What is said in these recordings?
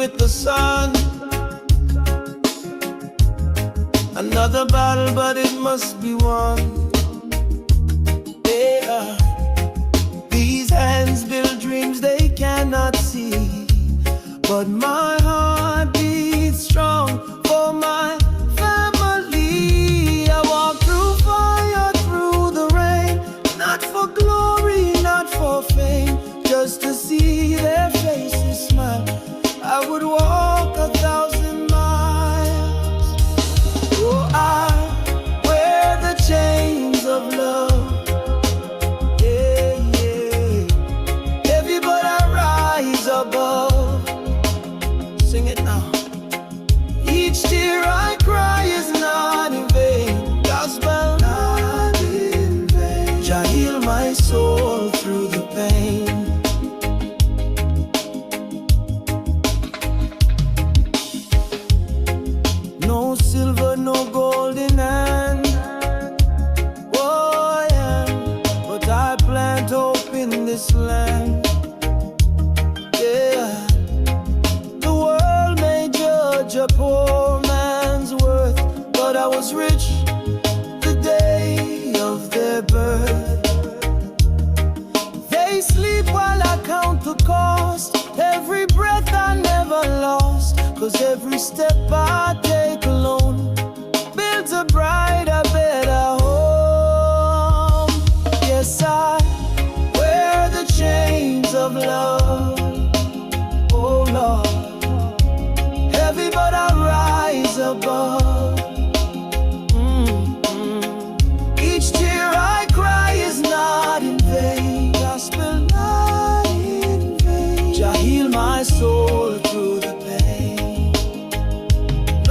with the sun. Another battle, but it must be won. Yeah. These hands build dreams they cannot see, but my heart beats strong for my family. I walk through fire, through the rain, not for glory, not for fame, just to see their faces smile. I would walk 1,000 miles. Oh, I wear the chains of love. Yeah, yeah. Heavy, but I rise above. Sing it now. Each tear I cry is not in vain. Gospel not in vain. Jah heal my soul through the pain. No silver, no gold in hand. Oh yeah, but I plant hope in this land. Yeah, the world may judge a poor man's worth, but I was rich the day of their birth. They sleep while I count the cost. Every breath I never lost, 'cause every step I take alone builds a brighter, better home. Yes, I wear the chains of love. Oh Lord, heavy but I rise above. Each tear I cry is not in vain. Gospel not in vain. Jah heal my soul through the pain.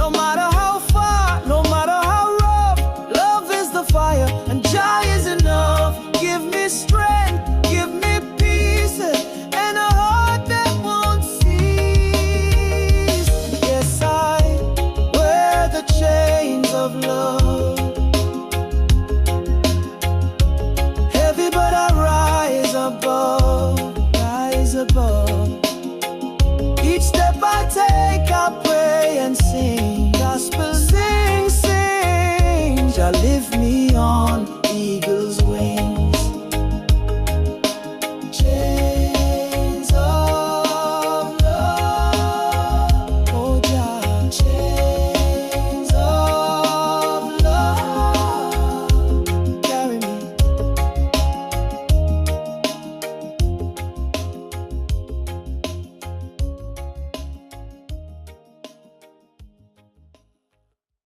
No matter how far, no matter how rough, love is the fire and Jah is enough. Give me strength, give me peace, and a heart that won't cease. Yes, I wear the chains of love. Heavy, but I rise above, rise above.